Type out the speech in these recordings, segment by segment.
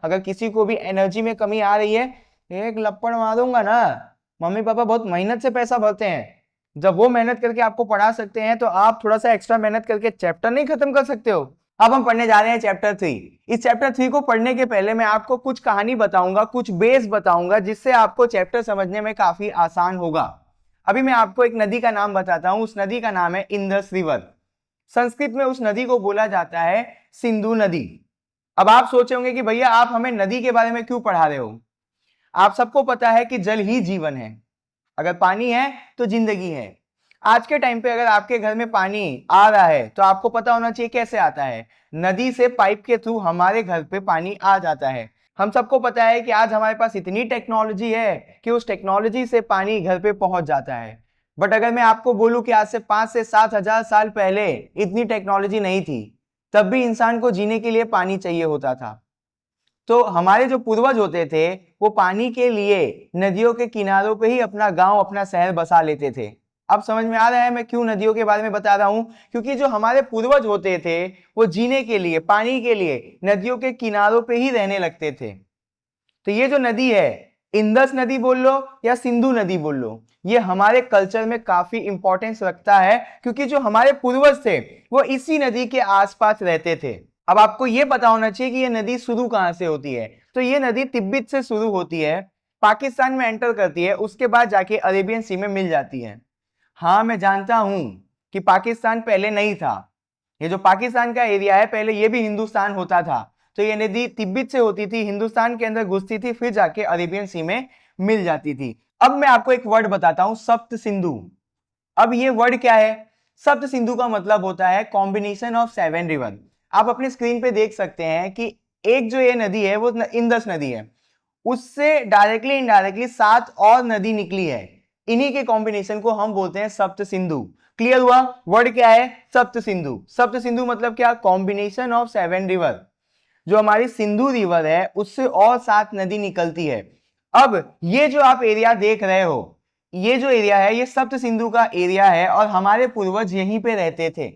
अगर किसी को भी एनर्जी में कमी आ रही है, एक लपड़ मारूंगा ना। मम्मी पापा बहुत मेहनत से पैसा भरते हैं, जब वो मेहनत करके आपको पढ़ा सकते हैं तो आप थोड़ा सा एक्स्ट्रा मेहनत करके चैप्टर नहीं खत्म कर सकते हो। अब हम पढ़ने जा रहे हैं चैप्टर 3। इस चैप्टर 3 को पढ़ने के पहले मैं आपको कुछ कहानी बताऊंगा, कुछ बेस बताऊंगा, जिससे आपको चैप्टर समझने में काफी आसान होगा। अभी मैं आपको एक नदी का नाम बताता हूं। उस नदी का नाम है इंदस रिवर। संस्कृत में उस नदी को बोला जाता है सिंधु नदी। अब आप सोचे होंगे कि भैया आप हमें नदी के बारे में क्यों पढ़ा रहे हो। आप सबको पता है कि जल ही जीवन है, अगर पानी है तो जिंदगी है। आज के टाइम पे अगर आपके घर में पानी आ रहा है तो आपको पता होना चाहिए कैसे आता है। नदी से पाइप के थ्रू हमारे घर पे पानी आ जाता है। हम सबको पता है कि आज हमारे पास इतनी टेक्नोलॉजी है कि उस टेक्नोलॉजी से पानी घर पे पहुंच जाता है। बट अगर मैं आपको बोलूं कि आज से 5 से 7 हजार साल पहले इतनी टेक्नोलॉजी नहीं थी, तब भी इंसान को जीने के लिए पानी चाहिए होता था। तो हमारे जो पूर्वज होते थे वो पानी के लिए नदियों के किनारों पे ही अपना गांव, अपना शहर बसा लेते थे। अब समझ में आ रहा है मैं क्यों नदियों के बारे में बता रहा हूं? क्योंकि जो हमारे पूर्वज होते थे वो जीने के लिए, पानी के लिए नदियों के किनारों पे ही रहने लगते थे। तो ये जो नदी है, इंदस नदी बोल लो या सिंधु नदी बोल लो, ये हमारे कल्चर में काफी इंपॉर्टेंस रखता है, क्योंकि जो हमारे पूर्वज थे वो इसी नदी के आसपास रहते थे। अब आपको ये पता होना चाहिए कि ये नदी शुरू कहां से होती है। तो ये नदी तिब्बत से शुरू होती है, पाकिस्तान में एंटर करती है, उसके बाद जाके अरेबियन सी में मिल जाती है। हाँ, मैं जानता हूं कि पाकिस्तान पहले नहीं था। ये जो पाकिस्तान का एरिया है पहले ये भी हिंदुस्तान होता था। तो ये नदी तिब्बत से होती थी, हिंदुस्तान के अंदर घुसती थी, फिर जाके अरेबियन सी में मिल जाती थी। अब मैं आपको एक वर्ड बताता हूं, सप्त सिंधु। अब ये वर्ड क्या है? सप्त सिंधु का मतलब होता है कॉम्बिनेशन ऑफ 7 रिवर। आप अपने स्क्रीन पे देख सकते हैं कि एक जो ये नदी है वो इंदस नदी है, उससे डायरेक्टली इनडायरेक्टली 7 और नदी निकली है। इन्हीं के कॉम्बिनेशन को हम बोलते हैं सप्त सिंधु। क्लियर हुआ? वर्ड क्या है? सप्त सिंधु। सप्त सिंधु मतलब क्या? Combination of 7 river. जो हमारी सिंधु रिवर है उससे और 7 नदी निकलती है। अब ये जो आप एरिया देख रहे हो, ये जो एरिया है ये सप्त सिंधु का एरिया है और हमारे पूर्वज यहीं पे रहते थे।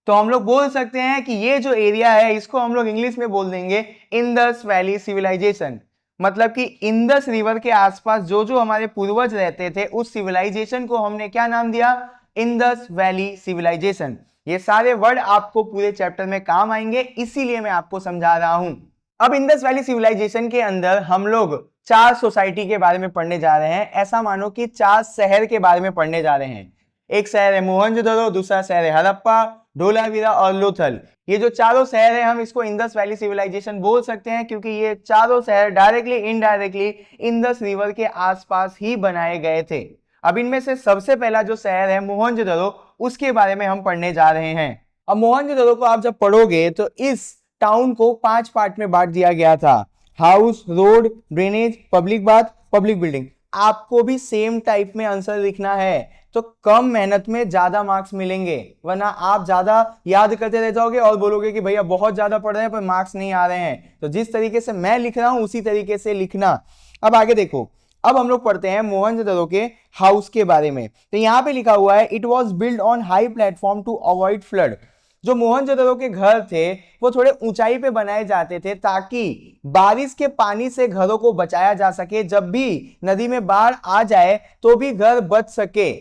तो हम लोग बोल सकते हैं कि ये जो एरिया है इसको हम लोग इंग्लिश में बोल देंगे इंदस वैली सिविलाइजेशन। मतलब कि इंदस रिवर के आसपास जो जो हमारे पूर्वज रहते थे उस सिविलाइजेशन को हमने क्या नाम दिया? Indus valley civilisation. ये सारे वर्ड आपको पूरे चैप्टर में काम आएंगे, इसीलिए मैं आपको समझा रहा हूं। अब इंदस वैली सिविलाइजेशन के अंदर हम लोग 4 सोसाइटी के बारे में पढ़ने जा रहे हैं। ऐसा मानो कि 4 शहर के बारे में पढ़ने जा रहे हैं। एक शहर है मोहनजोदड़ो, दूसरा शहर है हड़प्पा, धोलावीरा और लोथल। ये जो चारों शहर है हम इसको इंदस वैली सिविलाइजेशन बोल सकते हैं, क्योंकि ये चारों शहर डायरेक्टली इनडायरेक्टली इंदस रिवर के आसपास ही बनाए गए थे। अब इनमें से सबसे पहला जो शहर है मोहनजोदड़ो, उसके बारे में हम पढ़ने जा रहे हैं। अब मोहनजोदड़ो को आप जब पढ़ोगे तो इस टाउन को 5 पार्ट में बांट दिया गया था। House, road, drainage, public bath, public building. आपको भी सेम टाइप में आंसर लिखना है, तो कम मेहनत में ज्यादा मार्क्स मिलेंगे, वरना आप ज्यादा याद करते रह जाओगे और बोलोगे कि भैया बहुत ज्यादा पढ़ रहे हैं पर मार्क्स नहीं आ रहे हैं। तो जिस तरीके से मैं लिख रहा हूं उसी तरीके से लिखना। अब आगे देखो, अब हम लोग पढ़ते हैं मोहनजोदड़ो के हाउस के बारे में। तो यहां पे लिखा हुआ है it was build on high platform to avoid flood. जो मोहनजोदड़ो के घर थे वो थोड़े ऊंचाई पे बनाए जाते थे ताकि बारिश के पानी से घरों को बचाया जा सके, जब भी नदी में बाढ़ आ जाए तो भी घर बच सके।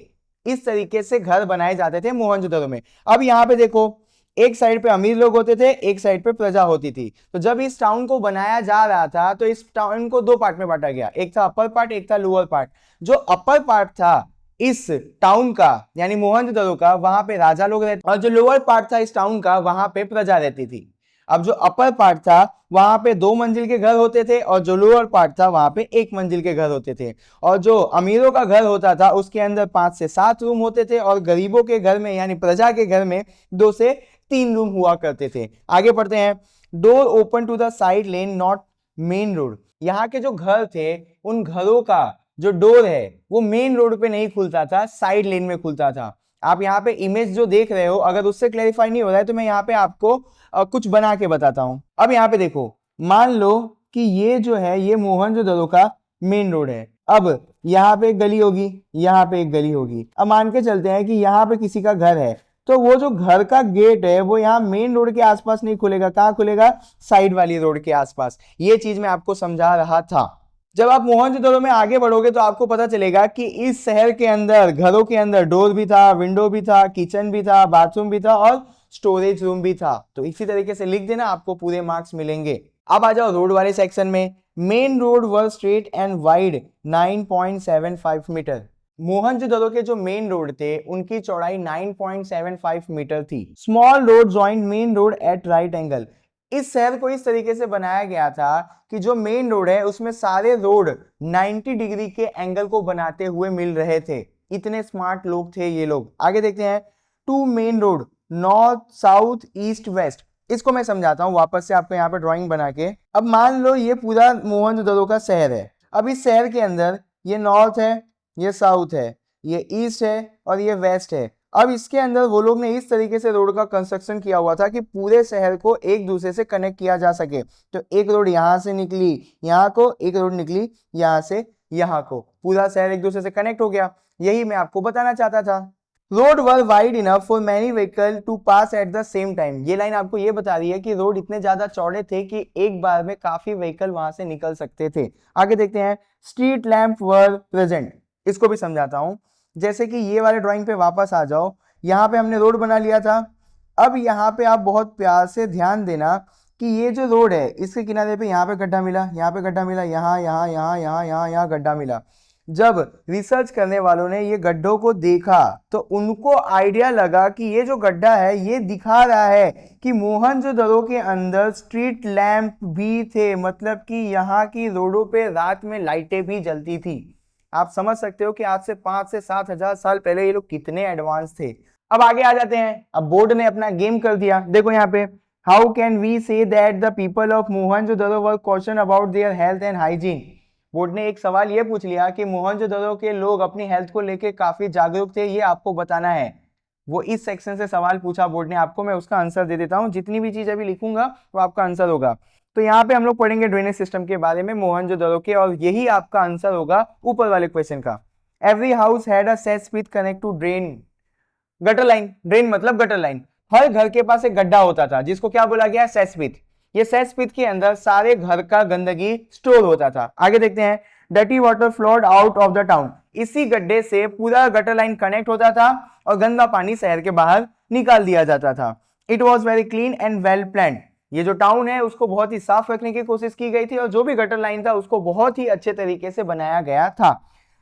इस तरीके से घर बनाए जाते थे मोहनजोदड़ो में। अब यहाँ पे देखो, एक साइड पे अमीर लोग होते थे, एक साइड पे प्रजा होती थी। तो जब इस टाउन को बनाया जा रहा था तो इस टाउन को 2 पार्ट में बांटा गया, एक था अपर पार्ट, एक था लोअर पार्ट। जो अपर पार्ट था इस टाउन का यानी मोहनजोदड़ो का, वहां पे राजा लोग रहते, और जो लोअर पार्ट था इस टाउन का वहां पे प्रजा रहती थी। अब जो अपर पार्ट था वहां पे 2 मंजिल के घर होते थे और जो लोअर पार्ट था वहां पे 1 मंजिल के घर होते थे। और जो अमीरों का घर होता था उसके अंदर 5 से 7 रूम होते थे और गरीबों के घर में यानी प्रजा के घर में 2 से 3 रूम हुआ करते थे। आगे पढ़ते हैं। Door open to the side lane not main road. यहाँ के जो घर थे उन घरों का जो डोर है वो मेन रोड पे नहीं खुलता था, साइड लेन में खुलता था। आप यहाँ पे इमेज जो देख रहे हो, अगर उससे क्लैरिफाई नहीं हो रहा है तो मैं यहाँ पे आपको कुछ बना के बताता हूं। अब यहाँ पे देखो, मान लो कि ये जो है ये मोहनजोदड़ो का मेन रोड है। अब यहाँ पे एक गली होगी, यहाँ पे एक गली होगी। अब मान के चलते हैं कि यहाँ पे किसी का घर है, तो वो जो घर का गेट है वो यहाँ मेन रोड के आसपास नहीं खुलेगा, कहाँ खुलेगा, साइड वाली रोड के आसपास। ये चीज मैं आपको समझा रहा था। जब आप मोहनजोदड़ो में आगे बढ़ोगे तो आपको पता चलेगा कि इस शहर के अंदर घरों के अंदर डोर भी था, विंडो भी था, किचन भी था, बाथरूम भी था और स्टोरेज रूम भी था। तो इसी तरीके से लिख देना, आपको पूरे मार्क्स मिलेंगे। अब आ जाओ रोड वाले सेक्शन में। Main road were straight and wide 9.75 metre. Mohenjodaro के जो मेन रोड थे उनकी चौड़ाई 9.75 मीटर थी। Small road join main road at right angle. इस शहर को इस तरीके से बनाया गया था कि जो मेन रोड है उसमें सारे रोड 90 डिग्री के एंगल को बनाते हुए मिल रहे थे। इतने स्मार्ट लोग थे ये लोग। आगे देखते हैं। Two main road north south east west. इसको मैं समझाता हूं वापस से आपको यहाँ पे ड्राइंग बना के। अब मान लो ये पूरा मोहनजोदड़ो का शहर है। अब इस शहर के अंदर ये नॉर्थ है, ये साउथ है, ये ईस्ट है और ये वेस्ट है। अब इसके अंदर वो लोग ने इस तरीके से रोड का कंस्ट्रक्शन किया हुआ था कि पूरे शहर को एक दूसरे से कनेक्ट किया जा सके। तो एक रोड यहां से निकली यहाँ को, एक रोड निकली यहां से यहाँ को, पूरा शहर एक दूसरे से कनेक्ट हो गया। यही मैं आपको बताना चाहता था। Road were wide enough for many vehicle to pass at the same time. ये लाइन आपको ये बता रही है कि रोड इतने ज्यादा चौड़े थे कि एक बार में काफी व्हीकल वहां से निकल सकते थे। आगे देखते हैं। Street lamp were present. इसको भी समझाता हूं। जैसे कि ये वाले ड्राइंग पे वापस आ जाओ। यहाँ पे हमने रोड बना लिया था। अब यहाँ पे आप बहुत प्यार से ध्यान देना कि ये जो रोड है इसके किनारे पे यहाँ पे गड्ढा मिला, यहाँ पे गड्ढा मिला, यहाँ यहाँ यहाँ यहाँ यहाँ यहाँ गड्ढा मिला। जब रिसर्च करने वालों ने ये गड्ढों को देखा तो उनको आइडिया लगा कि ये जो गड्ढा है ये दिखा रहा है कि मोहनजोदड़ो के अंदर स्ट्रीट लैंप भी थे, मतलब कि यहाँ की रोडों पे रात में लाइटें भी जलती थी। आप समझ सकते हो कि आज से 5 से 7 हजार साल पहले ये लोग कितने एडवांस थे। अब आगे आ जाते हैं। अब बोर्ड ने अपना गेम कर दिया। देखो यहाँ पे, how can we say that the people of Mohenjodaro were question about their health and hygiene. Board ने एक सवाल ये पूछ लिया कि मोहनजोदड़ो के लोग अपनी हेल्थ को लेके काफी जागरूक थे, ये आपको बताना है। वो इस सेक्शन से सवाल पूछा बोर्ड ने आपको, मैं उसका आंसर दे देता हूँ। जितनी भी चीज अभी लिखूंगा वो आपका आंसर होगा। तो यहाँ पे हम लोग पढ़ेंगे ड्रेनेज सिस्टम के बारे में मोहनजोदड़ो के, और यही आपका आंसर होगा ऊपर वाले क्वेश्चन का। Every house had a cesspit connect to drain. Gutter line, drain मतलब गटर लाइन। हर घर के पास एक गड्ढा होता था जिसको क्या बोला गया, सेसपिट। ये सेसपिट के अंदर सारे घर का गंदगी स्टोर होता था। आगे देखते हैं। Dirty water flowed out of the town. इसी गड्ढे से पूरा गटर लाइन कनेक्ट होता था और गंदा पानी शहर के बाहर निकाल दिया जाता था। It was very clean and well planned. ये जो टाउन है उसको बहुत ही साफ रखने की कोशिश की गई थी और जो भी गटर लाइन था उसको बहुत ही अच्छे तरीके से बनाया गया था।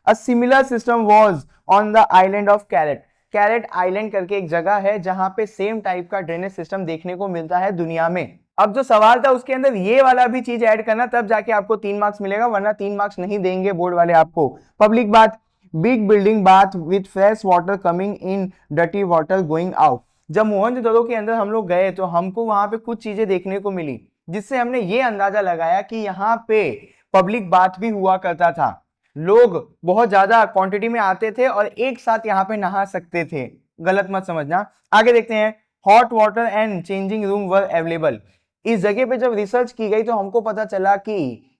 A similar system was on the island of Crete. Crete island करके एक जगह है जहां पे सेम टाइप का ड्रेनेज सिस्टम देखने को मिलता है दुनिया में। अब जो सवाल था उसके अंदर ये वाला भी चीज ऐड करना, तब जाके आपको 3 मार्क्स मिलेगा, वरना 3 मार्क्स नहीं देंगे बोर्ड वाले आपको। Public bath, big building bath with fresh water coming in, dirty water going out. जब मोहनजोदड़ो के अंदर हम लोग गए तो हमको वहां पे कुछ चीजें देखने को मिली जिससे हमने ये अंदाजा लगाया कि यहाँ पे पब्लिक बाथ भी हुआ करता था। लोग बहुत ज्यादा क्वांटिटी में आते थे और एक साथ यहाँ पे नहा सकते थे, गलत मत समझना। आगे देखते हैं। Hot water and changing room were available. इस जगह पे जब रिसर्च की गई तो हमको पता चला कि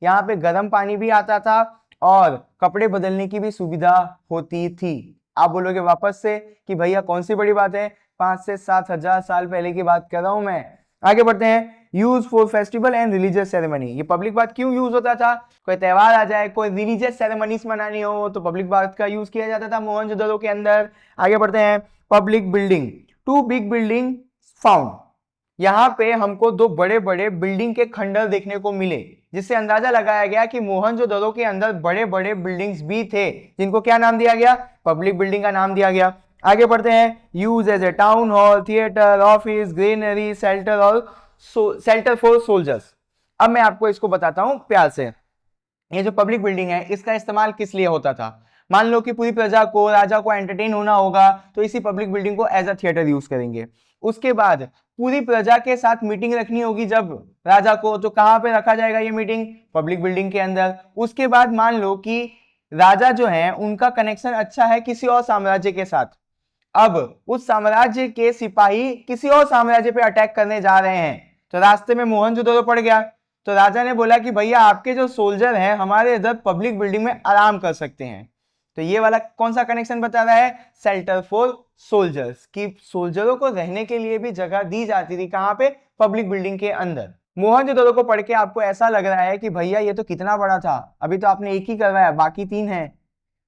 यहाँ पे गर्म पानी भी आता था और कपड़े बदलने की भी सुविधा होती थी। आप बोलोगे वापस से कि भैया कौन सी बड़ी बात है, 5 से 7 हजार साल पहले की बात कर रहा हूं मैं। आगे बढ़ते हैं। Use for festival and religious ceremony. ये पब्लिक बाथ क्यों यूज होता था, कोई त्योहार आ जाए, कोई रिलीजियस सेरेमनीज मनानी हो तो पब्लिक बाथ का यूज किया जाता था मोहनजोदड़ो के अंदर। आगे बढ़ते हैं। Public building, 2 big building found. यहाँ पे हमको 2 बड़े बड़े बिल्डिंग के खंडर देखने को मिले जिससे अंदाजा लगाया गया कि मोहनजोदड़ो के अंदर बड़े बड़े बिल्डिंग्स भी थे जिनको क्या नाम दिया गया, पब्लिक बिल्डिंग का नाम दिया गया। आगे बढ़ते हैं। Use as a town hall, theatre, office, granary, shelter और शेल्टर फॉर सोल्जर्स। अब मैं आपको इसको बताता हूं प्यार से। ये जो पब्लिक बिल्डिंग है इसका इस्तेमाल किस लिए होता था। मान लो कि पूरी प्रजा को, राजा को एंटरटेन होना होगा तो इसी पब्लिक बिल्डिंग को एज अ थिएटर यूज करेंगे। उसके बाद पूरी प्रजा के साथ मीटिंग रखनी होगी जब राजा को, तो कहां पे रखा जाएगा ये मीटिंग, पब्लिक बिल्डिंग के अंदर। उसके बाद मान लो कि राजा जो है उनका कनेक्शन अच्छा है किसी और साम्राज्य के साथ, अब उस साम्राज्य के सिपाही किसी और साम्राज्य पे अटैक करने जा रहे हैं तो रास्ते में मोहनजोदड़ो पड़ गया। तो राजा ने बोला कि भैया आपके जो सोल्जर हैं हमारे इधर पब्लिक बिल्डिंग में आराम कर सकते हैं, तो ये वाला कौन सा कनेक्शन बता रहा है, शेल्टर फॉर सोल्जर्स, कि सोल्जरों को रहने के लिए भी जगह दी जाती थी, कहां पे, पब्लिक बिल्डिंग के अंदर। मोहनजोदड़ो को पढ़ के आपको ऐसा लग रहा है कि भैया ये तो कितना बड़ा था, अभी तो आपने एक ही करवाया, बाकी 3 है।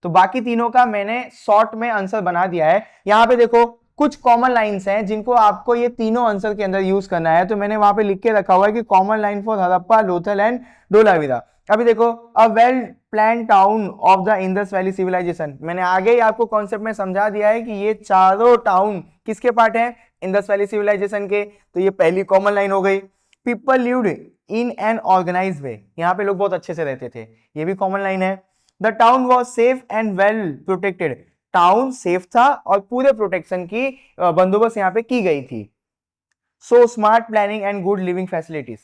तो बाकी तीनों का मैंने शॉर्ट में आंसर बना दिया है। यहाँ पे देखो कुछ कॉमन लाइंस हैं जिनको आपको ये तीनों आंसर के अंदर यूज करना है, तो मैंने वहां पे लिख के रखा हुआ है कि common line for Harappa, Lothal and Dholavira. अभी देखो, a well plan town of the Indus valley civilisation, मैंने आगे ही आपको कॉन्सेप्ट में समझा दिया है कि ये चारों टाउन किसके पार्ट है, इंडस वैली सिविलाइजेशन के। तो ये पहली कॉमन लाइन हो गई। People lived in an organise way, यहाँ पे लोग बहुत अच्छे से रहते थे, ये भी कॉमन लाइन है। The town was safe and well protected, town safe था और पूरे प्रोटेक्शन की बंदोबस्त यहाँ पे की गई थी। सो smart planning and good living facilities,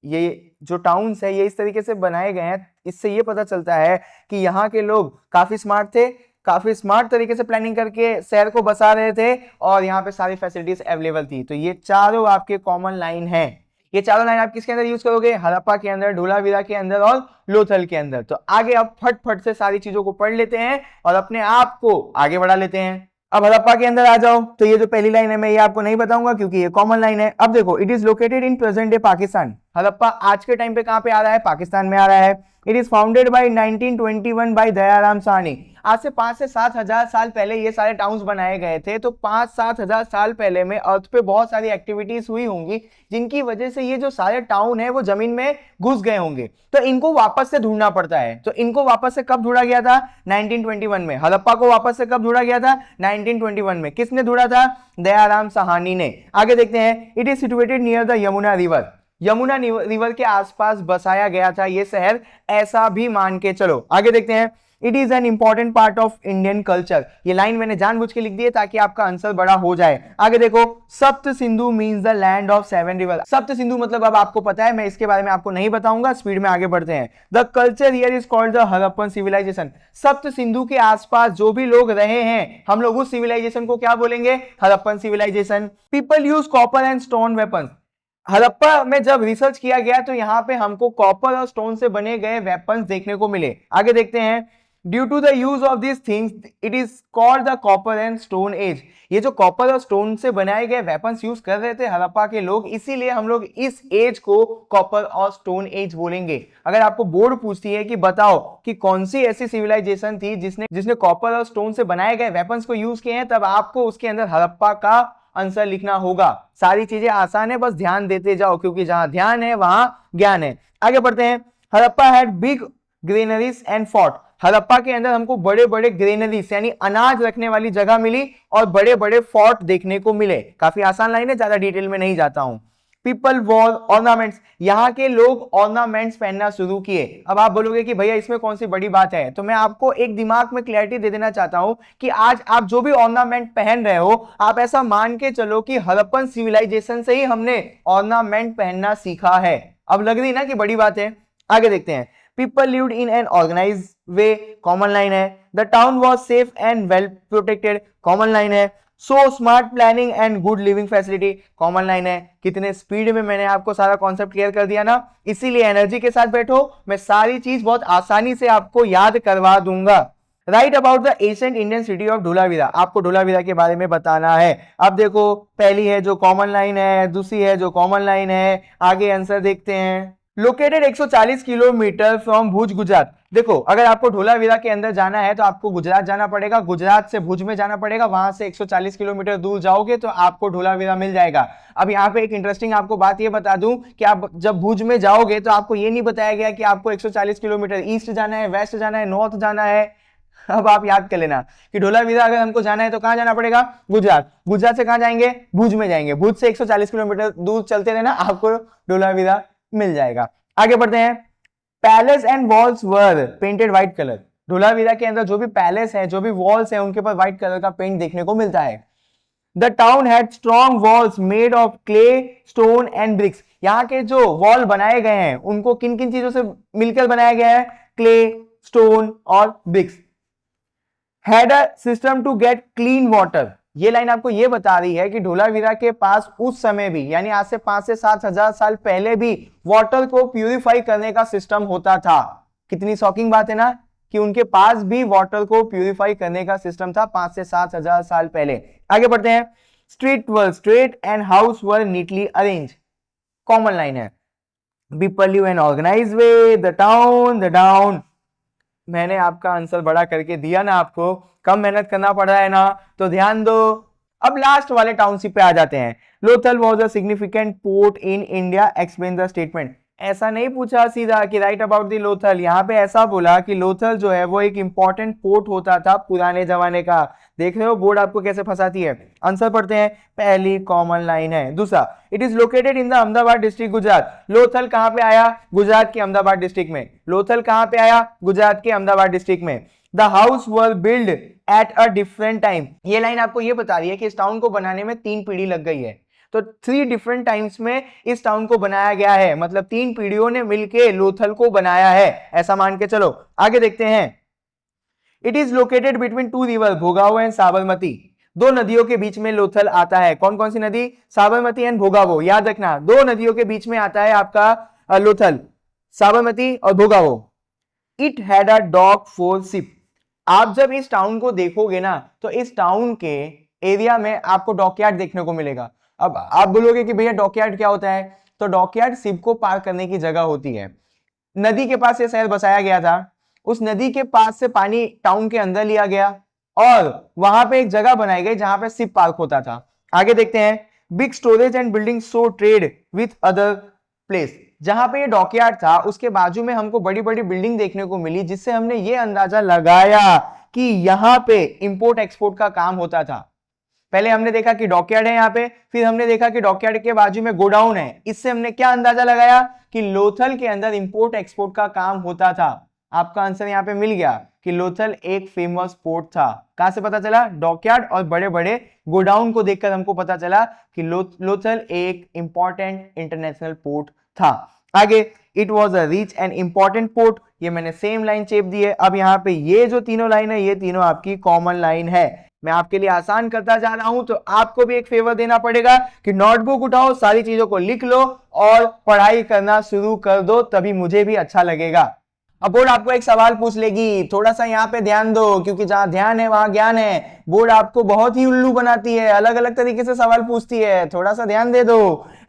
ये जो टाउन्स है ये इस तरीके से बनाए गए हैं, इससे ये पता चलता है कि यहाँ के लोग काफी स्मार्ट थे, काफी स्मार्ट तरीके से प्लानिंग करके शहर को बसा रहे थे और यहाँ पे सारी फैसिलिटीज अवेलेबल थी। तो ये चारों आपके कॉमन लाइन है। ये चारों लाइन आप किसके अंदर यूज करोगे, हड़प्पा के अंदर, धोलावीरा के अंदर और लोथल के अंदर। तो आगे आप फट से सारी चीजों को पढ़ लेते हैं और अपने आप को आगे बढ़ा लेते हैं। अब हड़प्पा के अंदर आ जाओ, तो ये जो पहली लाइन है मैं ये आपको नहीं बताऊंगा क्योंकि ये कॉमन लाइन है। अब देखो, it is located in present day Pakistan, Harappa आज के टाइम पे कहां पे आ रहा है, पाकिस्तान में आ रहा है। It is founded by 1921 by Dayaram Sahni, आज से 5 से 7 हजार साल पहले ये सारे टाउन्स बनाए गए थे। तो 5-7 हजार साल पहले में अर्थ पे बहुत सारी एक्टिविटीज हुई होंगी जिनकी वजह से ये जो सारे टाउन है वो जमीन में घुस गए होंगे, तो इनको वापस से ढूंढना पड़ता है। तो इनको वापस से कब ढूंढा गया था, 1921 में। हड़प्पा को वापस से कब ढूंढा गया था, 1921 में। किसने ढूंढा था, दयाराम साहनी ने। आगे देखते हैं, it is situated near the Yamuna river, Yamuna river के आसपास बसाया गया था ये शहर, ऐसा भी मान के चलो। आगे देखते हैं, it is an important part of Indian culture, ये लाइन मैंने जानबूझ के लिख दी है ताकि आपका आंसर बड़ा हो जाए। आगे देखो, सप्त Sindhu means the land of 7 river, सप्त सिंधु मतलब अब आपको पता है, मैं इसके बारे में आपको नहीं बताऊंगा, स्पीड में आगे बढ़ते हैं। The culture here is called the Harappan civilisation, Sapta Sindhu के आसपास जो भी लोग रहे हैं हम लोग उस सिविलाइजेशन को क्या बोलेंगे, Harappan civilisation. People use copper and stone weapons, Harappa में जब रिसर्च किया गया तो यहां पे हमको कॉपर और स्टोन से बने गए वेपन्स देखने को मिले। आगे देखते हैं, due to the use of this things it is called the copper and stone age, ये जो कॉपर और स्टोन से बनाए गए वेपन्स यूज कर रहे थे हड़प्पा के लोग, इसीलिए हम लोग इस एज को कॉपर और स्टोन एज बोलेंगे। अगर आपको बोर्ड पूछती है कि बताओ कि कौन सी ऐसी सिविलाइजेशन थी जिसने कॉपर और स्टोन से बनाए गए वेपन्स को यूज किए हैं, तब आपको उसके अंदर हड़प्पा का आंसर लिखना होगा। सारी चीजें आसान है, बस ध्यान देते जाओ क्योंकि जहां ध्यान है वहां ज्ञान है। आगे बढ़ते हैं, Harappa had big granaries and fort, Harappa के अंदर हमको बड़े बड़े ग्रेनरीज यानी अनाज रखने वाली जगह मिली और बड़े बड़े फोर्ट देखने को मिले। काफी आसान लाइन है, ज्यादा डिटेल में नहीं जाता हूं। पीपल वॉर ऑर्नामेंट्स, यहाँ के लोग ऑर्नामेंट्स पहनना शुरू किए। अब आप बोलोगे कि भैया इसमें कौन सी बड़ी बात है, तो मैं आपको एक दिमाग में क्लैरिटी दे देना चाहता हूं कि आज आप जो भी ऑर्नामेंट पहन रहे हो, आप ऐसा मान के चलो कि हड़प्पन सिविलाइजेशन से ही हमने ऑर्नामेंट पहनना सीखा है। अब लग रही ना कि बड़ी बात है। आगे देखते हैं, people lived in an organised way, common line है। The town was safe and well protected, common line है। So smart planning and good living facility, common line है। कितने स्पीड में मैंने आपको सारा कॉन्सेप्ट क्लियर कर दिया ना, इसीलिए एनर्जी के साथ बैठो, मैं सारी चीज बहुत आसानी से आपको याद करवा दूंगा। Right about the ancient Indian city of Dholavira, आपको धोलावीरा के बारे में बताना है। अब देखो, पहली है जो कॉमन लाइन है, दूसरी है जो कॉमन लाइन है। आगे आंसर देखते हैं, लोकेटेड 140 किलोमीटर फ्रॉम भुज गुजरात। देखो, अगर आपको धोलावीरा के अंदर जाना है तो आपको गुजरात जाना पड़ेगा, गुजरात से भुज में जाना पड़ेगा, वहां से 140 किलोमीटर दूर जाओगे तो आपको धोलावीरा मिल जाएगा। अब यहाँ पे एक इंटरेस्टिंग आपको बात ये बता दूं कि आप जब भुज में जाओगे तो आपको ये नहीं बताया गया कि आपको 140 किलोमीटर ईस्ट जाना है, वेस्ट जाना है, नॉर्थ जाना है। अब आप याद कर लेना कि धोलावीरा अगर हमको जाना है तो कहां जाना पड़ेगा, गुजरात। गुजरात से कहां जाएंगे, भुज में जाएंगे। भुज से 140 किलोमीटर दूर चलते रहना, आपको धोलावीरा मिल जाएगा। आगे बढ़ते हैं, palace and walls were painted white colour, Dholavira के अंदर जो भी पैलेस है, जो भी वॉल्स है, उनके ऊपर व्हाइट कलर का पेंट देखने को मिलता है। The town had strong walls made of clay, stone and bricks, यहाँ के जो वॉल बनाए गए हैं उनको किन किन चीजों से मिलकर बनाया गया है, क्ले, स्टोन और bricks. Had a system to get clean water, ये लाइन आपको ये बता रही है कि धोलावीरा के पास उस समय भी यानी आज से 5 से 7 हजार साल पहले भी वाटर को प्यूरिफाई करने का सिस्टम होता था। कितनी शॉकिंग बात है ना कि उनके पास भी वाटर को प्यूरिफाई करने का सिस्टम था 5 से 7 हजार साल पहले। आगे बढ़ते हैं। Street were straight and house were neatly arrange. Common line है, people live an organise way, the town. मैंने आपका आंसर बड़ा करके दिया ना, आपको कम मेहनत करना पड़ रहा है ना, तो ध्यान दो। अब लास्ट वाले टाउनशिप पे आ जाते हैं। Lothal was a significant port in India, explain the statement. ऐसा नहीं पूछा सीधा कि राइट अबाउट द लोथल, यहाँ पे ऐसा बोला कि लोथल जो है वो एक इंपॉर्टेंट पोर्ट होता था पुराने जमाने का। देख रहे हो बोर्ड आपको कैसे फंसाती है। आंसर पढ़ते हैं, पहली कॉमन लाइन है। दूसरा, it is located in the Ahmedabad district, Gujarat. Lothal कहां पे आया? गुजरात के अहमदाबाद डिस्ट्रिक्ट में। लोथल कहां पे आया? गुजरात के अहमदाबाद डिस्ट्रिक्ट में। The house were build at a different time. ये लाइन आपको ये बता रही है कि इस टाउन को बनाने में 3 पीढ़ी लग गई है, तो 3 डिफरेंट टाइम्स में इस टाउन को बनाया गया है, मतलब 3 पीढ़ियों ने मिलकर लोथल को बनाया है, ऐसा मान के चलो। आगे देखते हैं। It is located between 2 river, Bhogavo and Sabarmati. 2 नदियों के बीच में लोथल आता है। कौन कौन सी नदी? साबरमती एंड भोगावो। याद रखना, 2 नदियों के बीच में आता है आपका लोथल, साबरमती और Bhogavo. It had a dock for ship. आप जब इस टाउन को देखोगे ना, तो इस टाउन के एरिया में आपको डॉकयार्ड देखने को मिलेगा। अब आप बोलोगे कि भैया डॉकयार्ड क्या होता है? तो डॉकयार्ड शिप को पार करने की जगह होती है। नदी के पास ये शहर बसाया गया था, उस नदी के पास से पानी टाउन के अंदर लिया गया और वहां पे एक जगह बनाई गई जहां पे शिप पार्क होता था। आगे देखते हैं। Big storage and building so trade with other place. जहां पे ये डॉकयार्ड था उसके बाजू में हमको बड़ी बड़ी बिल्डिंग देखने को मिली, जिससे हमने ये अंदाजा लगाया कि यहां पे इंपोर्ट एक्सपोर्ट का काम होता था। पहले हमने देखा कि डॉकयार्ड है यहाँ पे, फिर हमने देखा कि डॉकयार्ड के बाजू में गोडाउन है। इससे हमने क्या अंदाजा लगाया कि लोथल के अंदर इंपोर्ट एक्सपोर्ट का काम होता था। आपका आंसर यहाँ पे मिल गया कि लोथल एक फेमस पोर्ट था। कहां से पता चला? डॉकयार्ड और बड़े बड़े गोडाउन को देखकर हमको पता चला कि लोथल एक इंपॉर्टेंट इंटरनेशनल पोर्ट था। आगे, it was a rich and important port. ये मैंने सेम लाइन चेप दी है। अब यहाँ पे ये जो तीनों लाइन है, ये तीनों आपकी कॉमन लाइन है। मैं आपके लिए आसान करता जा रहा हूं, तो आपको भी एक फेवर देना पड़ेगा कि नोटबुक उठाओ, सारी चीजों को लिख लो और पढ़ाई करना शुरू कर दो, तभी मुझे भी अच्छा लगेगा। अब बोर्ड आपको एक सवाल पूछ लेगी, थोड़ा सा यहाँ पे ध्यान दो, क्योंकि जहां ध्यान है वहां ज्ञान है। बोर्ड आपको बहुत ही उल्लू बनाती है, अलग अलग तरीके से सवाल पूछती है, थोड़ा सा ध्यान दे दो।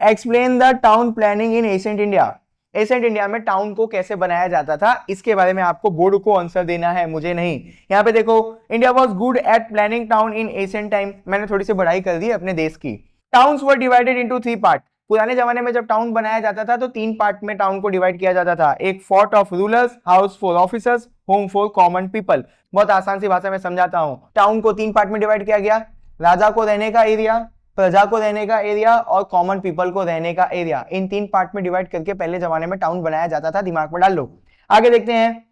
Explain the town planning in ancient India. Ancient India में टाउन को कैसे बनाया जाता था, इसके बारे में आपको बोर्ड को आंसर देना है, मुझे नहीं। यहाँ पे देखो, India was good at planning town in ancient time. मैंने थोड़ी सी बढ़ाई कर दी अपने देश की। Towns were divided into 3 part. पुराने जमाने में जब टाउन बनाया जाता था तो 3 पार्ट में टाउन को डिवाइड किया जाता था। एक fort of rulers, house for officers, home for common people. बहुत आसान सी भाषा में समझाता हूं। टाउन को 3 पार्ट में डिवाइड किया गया, राजा को रहने का एरिया, प्रजा को रहने का एरिया और कॉमन पीपल को रहने का एरिया। इन 3 पार्ट में डिवाइड करके पहले जमाने में टाउन बनाया जाता था, दिमाग में डाल लो। आगे देखते हैं।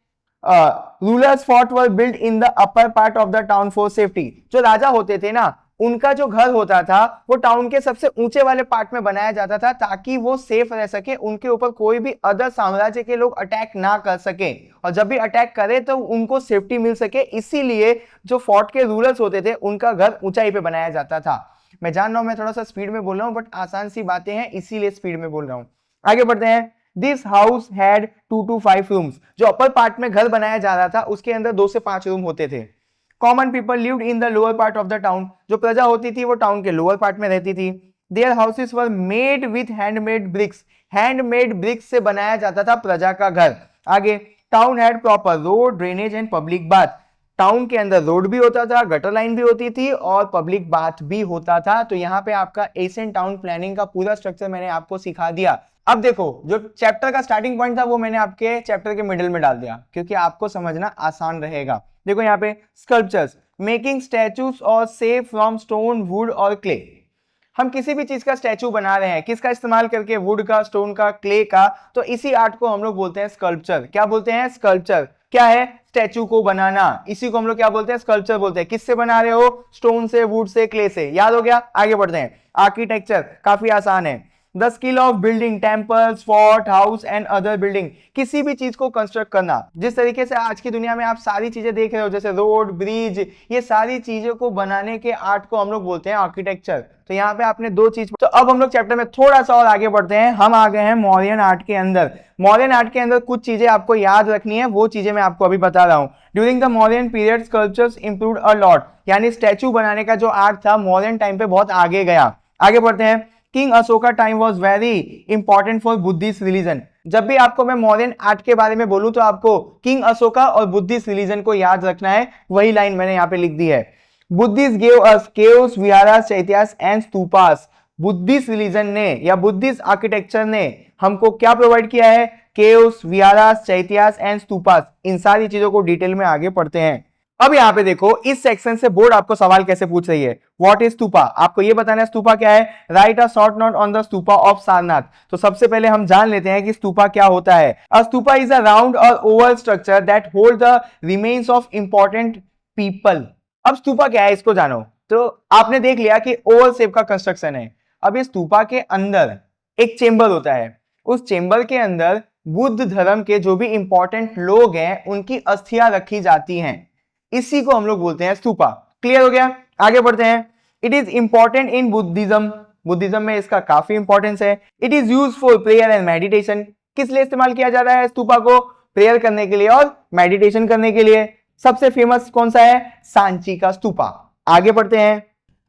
Rulers fort were build in the upper part of the town for safety. जो राजा होते थे ना, उनका जो घर होता था वो टाउन के सबसे ऊंचे वाले पार्ट में बनाया जाता था, ताकि वो सेफ रह सके, उनके ऊपर कोई भी अदर साम्राज्य के लोग अटैक ना कर सके, और जब भी अटैक करे तो उनको सेफ्टी मिल सके। इसीलिए जो फोर्ट के रूलर्स होते थे उनका घर ऊंचाई पे बनाया जाता था। मैं जान रहा हूं मैं थोड़ा सा स्पीड में बोल रहा हूं, बट आसान सी बातें हैं इसीलिए स्पीड में बोल रहा हूं। आगे बढ़ते हैं। This house had 2 to 5 rooms. जो अपर पार्ट में घर बनाया जा रहा था उसके अंदर 2 से 5 रूम होते थे। Common people lived in the lower part of the town. जो प्रजा होती थी वो टाउन के लोअर पार्ट में रहती थी। Their houses were made with handmade bricks. Handmade bricks से बनाया जाता था प्रजा का घर। आगे, town had proper road, drainage and public bath. Town के अंदर रोड भी होता था, गटर लाइन भी होती थी और पब्लिक बाथ भी होता था। तो यहाँ पे आपका एशियन टाउन प्लानिंग का पूरा स्ट्रक्चर मैंने आपको सिखा दिया। अब देखो, जो चैप्टर का स्टार्टिंग पॉइंट था वो मैंने आपके चैप्टर के मिडिल में डाल दिया, क्योंकि आपको समझना आसान रहेगा। देखो यहाँ पे, स्कल्पचर्स, मेकिंग स्टैचूज और सेव फ्रॉम स्टोन, वुड और क्ले। हम किसी भी चीज का स्टैचू बना रहे हैं, किसका इस्तेमाल करके? वुड का, स्टोन का, क्ले का। तो इसी आर्ट को हम लोग बोलते हैं स्कल्पचर। क्या बोलते हैं? स्कल्पचर। क्या है? स्टैचू को बनाना। इसी को हम लोग क्या बोलते हैं? स्कल्पचर बोलते हैं। किससे बना रहे हो? स्टोन से, वुड से, क्ले से। याद हो गया? आगे बढ़ते हैं। आर्किटेक्चर काफी आसान है। The skill of building temples, fort, house and other building, किसी भी चीज को कंस्ट्रक्ट करना। जिस तरीके से आज की दुनिया में आप सारी चीजें देख रहे हो, जैसे रोड, ब्रिज, ये सारी चीजों को बनाने के आर्ट को हम लोग बोलते हैं आर्किटेक्चर। तो यहाँ पे आपने दो चीज। तो अब हम लोग चैप्टर में थोड़ा सा और आगे बढ़ते हैं। हम आ गए हैं मौर्यन आर्ट के अंदर। मौर्यन आर्ट के अंदर कुछ चीजें आपको याद रखनी है, वो चीजें मैं आपको अभी बता रहा हूँ। During the Mauryan period sculptures improved a lot, यानी स्टैचू बनाने का जो आर्ट था मौर्यन टाइम पे बहुत आगे गया। आगे बढ़ते हैं। King Ashoka time was very important for Buddhist religion. जब भी आपको मैं मौर्यन आर्ट के बारे में बोलूं तो आपको किंग अशोका और बुद्धिस्ट रिलीजन को याद रखना है। वही लाइन मैंने यहाँ पे लिख दी है। Buddhist gave us caves, viharas, chaityas and stupas. Buddhist religion ने या बुद्धिस्ट आर्किटेक्चर ने हमको क्या प्रोवाइड किया है? Caves, viharas, chaityas and stupas. इन सारी चीजों को डिटेल में आगे पढ़ते हैं। अब यहाँ पे देखो, इस सेक्शन से बोर्ड आपको सवाल कैसे पूछ रही है। What is stupa? आपको ये बताना है स्तूपा क्या है। Right a short note on the stupa of Sarnath. तो सबसे पहले हम जान लेते हैं कि स्तूपा क्या होता है। अ स्तूपा इज अ राउंड और Oval structure that hold the remains of important people. अब स्तूपा क्या है इसको जानो। तो आपने देख लिया कि ओवल शेप का कंस्ट्रक्शन है। अब इस स्तूपा के अंदर एक चेंबर होता है। उस चेंबर के अंदर बुद्ध धर्म के जो भी इंपॉर्टेंट लोग हैं उनकी अस्थियां रखी जाती हैं। इसी को हम लोग बोलते हैं स्तूपा। क्लियर हो गया? आगे बढ़ते हैं। It is important in Buddhism. Buddhism में इसका काफी इंपॉर्टेंस है। It is use for prayer and meditation. किस लिए इस्तेमाल किया जा रहा है स्तूपा को? प्रेयर करने के लिए और मेडिटेशन करने के लिए। सबसे फेमस कौन सा है? सांची का स्तूपा। आगे बढ़ते हैं।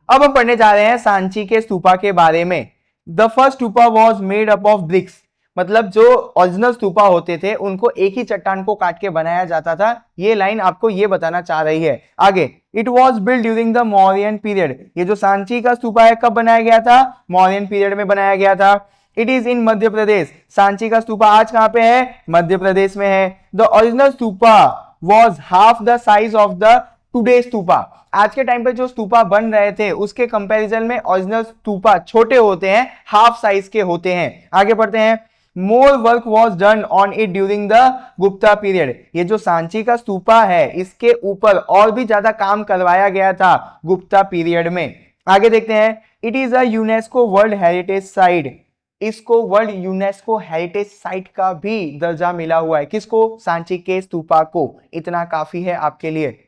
अब हम पढ़ने जा रहे हैं सांची के स्तूपा के बारे में। The first stupa was made up of BRICS. मतलब जो ओरिजिनल स्तूपा होते थे उनको एक ही चट्टान को काट के बनाया जाता था। ये लाइन आपको ये बताना चाह रही है। आगे, it was build during the Mauryan period. ये जो सांची का स्तूपा है कब बनाया गया था? मौर्यन पीरियड में बनाया गया था। It is in Madhya Pradesh. Sanchi का स्तूपा आज कहां पे है? मध्य प्रदेश में है। The original stupa was half the size of the today stupa. आज के टाइम पे जो स्तूपा बन रहे थे उसके कंपैरिजन में ओरिजिनल स्तूपा छोटे होते हैं, हाफ साइज के होते हैं। आगे बढ़ते हैं। More work was done on it during the Gupta period. ये जो सांची का स्तूपा है इसके ऊपर और भी ज्यादा काम करवाया गया था गुप्ता पीरियड में। आगे देखते हैं। It is a UNESCO world heritage site. इसको वर्ल्ड यूनेस्को हेरिटेज साइट का भी दर्जा मिला हुआ है। किसको? सांची के स्तूपा को। इतना काफी है आपके लिए।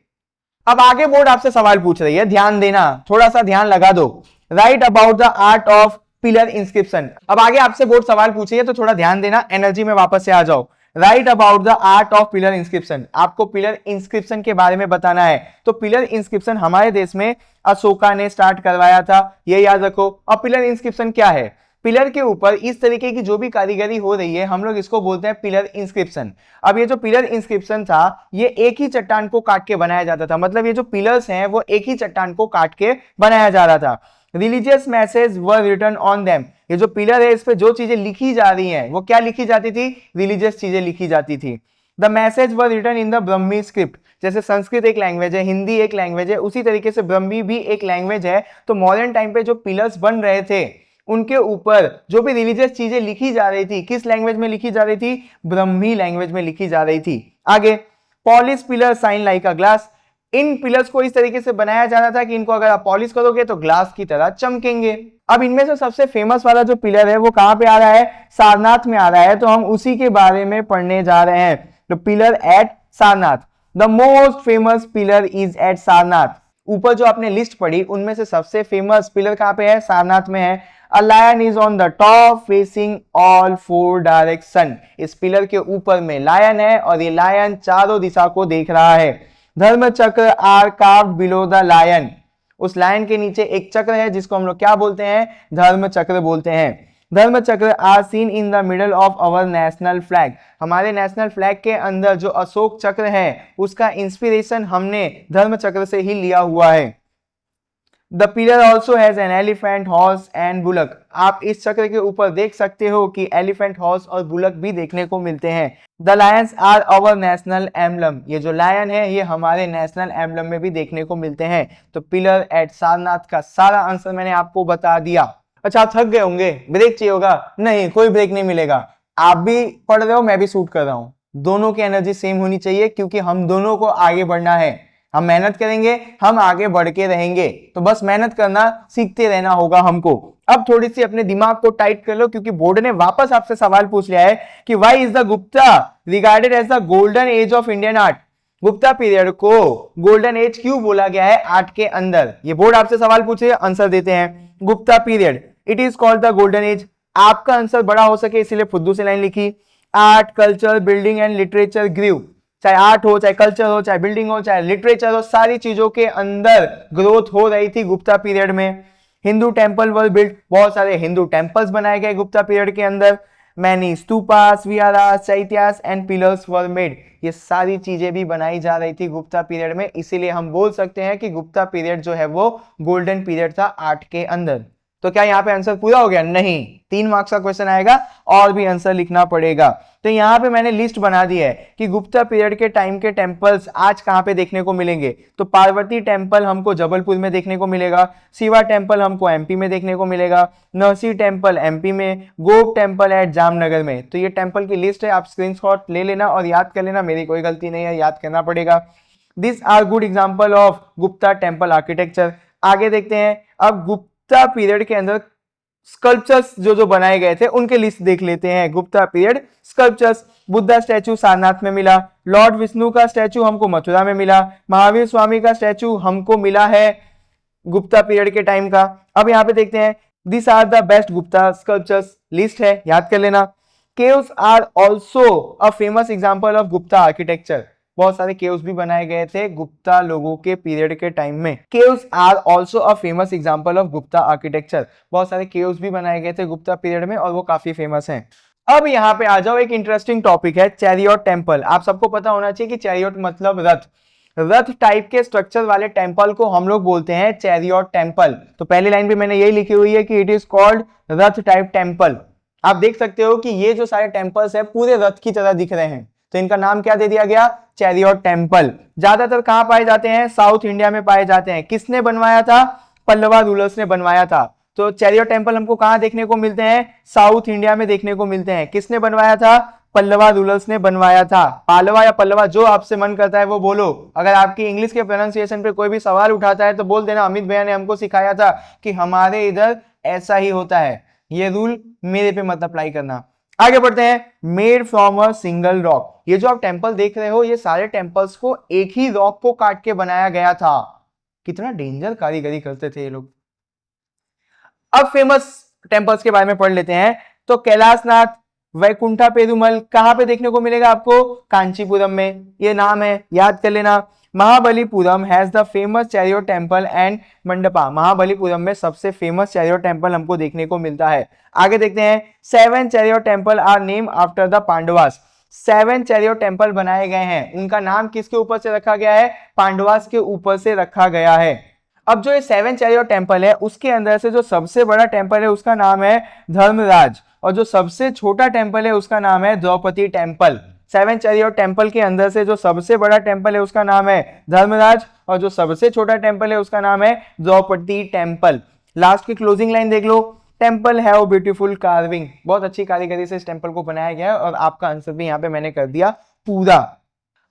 अब आगे बोर्ड आपसे सवाल पूछ रही है, ध्यान देना, थोड़ा सा ध्यान लगा दो। Right about the art of pillar inscription. अब आगे आपसे बोर्ड सवाल पूछिए तो थोड़ा ध्यान देना, एनर्जी में वापस से आ जाओ। Right about the art of pillar inscription. आपको पिलर इंस्क्रिप्शन के बारे में बताना है। तो पिलर इंस्क्रिप्शन हमारे देश में अशोका ने स्टार्ट करवाया था, ये याद रखो। अब पिलर इंस्क्रिप्शन क्या है? पिलर के ऊपर इस तरीके की जो भी कारीगरी हो रही है हम लोग इसको बोलते हैं पिलर इंस्क्रिप्शन। अब ये जो पिलर इंस्क्रिप्शन था ये एक ही चट्टान को काट के बनाया जाता था। मतलब ये जो पिलर्स हैं वो एक ही चट्टान को काट के बनाया जा रहा था। Religious message were written on them. ये जो पिलर है इस पे जो चीजें लिखी जा रही हैं वो क्या लिखी जाती थी? रिलीजियस चीजें लिखी जाती थी। The message were written in the Brahmi script. जैसे संस्कृत एक लैंग्वेज है, हिंदी एक लैंग्वेज है, उसी तरीके से ब्रह्मी भी एक लैंग्वेज है। तो मॉडर्न टाइम पे जो पिलर्स बन रहे थे उनके ऊपर जो भी रिलीजियस चीजें लिखी जा रही थी किस लैंग्वेज में लिखी जा रही थी? ब्रह्मी लैंग्वेज में लिखी जा रही थी। आगे, polish pillar shine like a glass. इन पिलर्स को इस तरीके से बनाया जा रहा था कि इनको अगर आप पॉलिश करोगे तो ग्लास की तरह चमकेंगे। अब इनमें से सबसे फेमस वाला जो पिलर है वो कहां पे आ रहा है? सारनाथ में आ रहा है। तो हम उसी के बारे में पढ़ने जा रहे हैं। तो pillar at Sarnath. The most famous pillar is at Sarnath. ऊपर जो आपने लिस्ट पढ़ी उनमें से सबसे फेमस पिलर कहां पे है? सारनाथ में है। A lion is on the top facing all four direction। इस पिलर के ऊपर में लायन है और ये लायन चारों दिशा को देख रहा है। Dharma Chakra are carved below the lion. उस लायन के नीचे एक चक्र है जिसको हम लोग क्या बोलते हैं? धर्म चक्र बोलते हैं। Dharma Chakra are seen in the middle of our national flag. हमारे नेशनल फ्लैग के अंदर जो अशोक चक्र है उसका इंस्पिरेशन हमने धर्म चक्र से ही लिया हुआ है। The pillar also has an elephant, horse and bullock. आप इस चक्र के ऊपर देख सकते हो कि एलिफेंट, हॉर्स और बुलक भी देखने को मिलते हैं। The lions are our national emblem. ये जो लायन है ये हमारे नेशनल एम्बलम में भी देखने को मिलते हैं। तो पिलर एट सारनाथ का सारा आंसर मैंने आपको बता दिया। अच्छा, आप थक गए होंगे, ब्रेक चाहिए होगा? नहीं, कोई ब्रेक नहीं मिलेगा। आप भी पढ़ रहे हो, मैं भी शूट कर रहा हूं। दोनों की एनर्जी सेम होनी चाहिए क्योंकि हम दोनों को आगे बढ़ना है। हम मेहनत करेंगे, हम आगे बढ़ के रहेंगे। तो बस मेहनत करना सीखते रहना होगा हमको। अब थोड़ी सी अपने दिमाग को टाइट कर लो, क्योंकि बोर्ड ने वापस आपसे सवाल पूछ लिया है कि why is the Gupta regarded as the golden age of Indian art. Gupta period को गोल्डन एज क्यों बोला गया है आर्ट के अंदर। ये बोर्ड आपसे सवाल पूछे, आंसर देते हैं। Gupta period it is called the golden age. आपका आंसर बड़ा हो सके इसीलिए फुद्दू से लाइन लिखी। Art, culture, building and literature grew. चाहे आर्ट हो, चाहे कल्चर हो, चाहे बिल्डिंग हो, चाहे लिटरेचर हो, सारी चीजों के अंदर ग्रोथ हो रही थी गुप्ता पीरियड में। हिंदू टेम्पल वर बिल्ट, बहुत सारे हिंदू टेम्पल्स बनाए गए गुप्ता पीरियड के अंदर। Many stupas, विहारास, chaityas and pillars were made. ये सारी चीजें भी बनाई जा रही थी गुप्ता पीरियड में, इसीलिए हम बोल सकते हैं कि गुप्ता पीरियड जो है वो गोल्डन पीरियड था आर्ट के अंदर। तो क्या यहाँ पे आंसर पूरा हो गया? नहीं, 3 मार्क्स का क्वेश्चन आएगा और भी आंसर लिखना पड़ेगा। तो यहाँ पे मैंने लिस्ट बना दी है कि गुप्ता पीरियड के टाइम के टेम्पल्स आज कहाँ पे देखने को मिलेंगे। तो पार्वती टेम्पल हमको जबलपुर में देखने को मिलेगा, शिवा टेम्पल हमको एमपी में देखने को मिलेगा, नरसी टेम्पल एमपी में, गोप टेम्पल एट जामनगर में। तो ये टेम्पल की लिस्ट है, आप स्क्रीनशॉट ले लेना और याद कर लेना, मेरी कोई गलती नहीं है, याद करना पड़ेगा। This are good example of Gupta temple architecture. आगे देखते हैं, अब गुप्ता पीरियड के अंदर स्कल्पचर्स जो बनाए गए थे उनके लिस्ट देख लेते हैं। Gupta period sculptures, Buddha statue Sarnath में मिला, लॉर्ड विष्णु का स्टैचू हमको मथुरा में मिला, महावीर स्वामी का स्टैचू हमको मिला है गुप्ता पीरियड के टाइम का। अब यहाँ पे देखते हैं, this are the best Gupta sculptures, list है, याद कर लेना। Caves are also a famous example of Gupta architecture. बहुत सारे केव्स भी बनाए गए थे गुप्ता लोगों के पीरियड के टाइम में। Caves are also a famous example of Gupta architecture. बहुत सारे केव्स भी बनाए गए थे गुप्ता पीरियड में और वो काफी फेमस हैं। अब यहाँ पे आ जाओ, एक इंटरेस्टिंग टॉपिक है चैरियट टेम्पल। आप सबको पता होना चाहिए कि चैरियट मतलब रथ। रथ टाइप के स्ट्रक्चर वाले टेम्पल को हम लोग बोलते हैं चैरियट टेम्पल। तो पहली लाइन पे मैंने यही लिखी हुई है कि it is called Rath type temple. आप देख सकते हो कि ये जो सारे टेम्पल्स है पूरे रथ की तरह दिख रहे हैं, तो इनका नाम क्या दे दिया गया? Chariot temple. ज्यादातर कहां पाए जाते हैं? साउथ इंडिया में पाए जाते हैं। किसने बनवाया था? पल्लवा रूलर्स ने बनवाया था। तो चैरियट टेम्पल हमको कहां देखने को मिलते हैं? साउथ इंडिया में देखने को मिलते हैं। किसने बनवाया था? पल्लवा रूलर्स ने बनवाया था। पालवा या पल्लवा, जो आपसे मन करता है वो बोलो। अगर आपकी इंग्लिश के प्रोनाउंसिएशन पे कोई भी सवाल उठाता है तो बोल देना अमित भैया ने हमको सिखाया था कि हमारे इधर ऐसा ही होता है, ये रूल मेरे पे मत अप्लाई करना। आगे बढ़ते हैं, made from a single rock. ये जो आप टेंपल देख रहे हो ये सारे टेंपल्स को एक ही रॉक को काट के बनाया गया था। कितना डेंजर कारीगरी करते थे ये लोग। अब फेमस टेंपल्स के बारे में पढ़ लेते हैं। तो कैलाशनाथ, वैकुंठा पेरुमल कहां पे देखने को मिलेगा आपको? कांचीपुरम में, ये नाम है, याद कर लेना। Mahabalipuram has the famous chariot temple and mandapa. Mahabalipuram में सबसे फेमस चैरियट टेम्पल हमको देखने को मिलता है। आगे देखते हैं, 7 chariot temple are name after the Pandavas. 7 chariot temple बनाए गए हैं, उनका नाम किसके ऊपर से रखा गया है? पांडवास के ऊपर से रखा गया है। अब जो ये 7 चैरियट टेम्पल है उसके अंदर से जो सबसे बड़ा टेम्पल है उसका नाम है धर्मराज, और जो सबसे छोटा टेम्पल है उसका नाम है द्रौपदी टेम्पल। 7 चैरियट टेम्पल के अंदर से जो सबसे बड़ा टेम्पल है उसका नाम है धर्मराज, और जो सबसे छोटा टेम्पल है उसका नाम है द्रौपदी टेम्पल। लास्ट की क्लोजिंग लाइन देख लो, टेम्पल हैव ब्यूटीफुल कार्विंग। बहुत अच्छी कारीगरी से इस टेम्पल को बनाया गया है और आपका आंसर भी यहाँ पे मैंने कर दिया पूरा।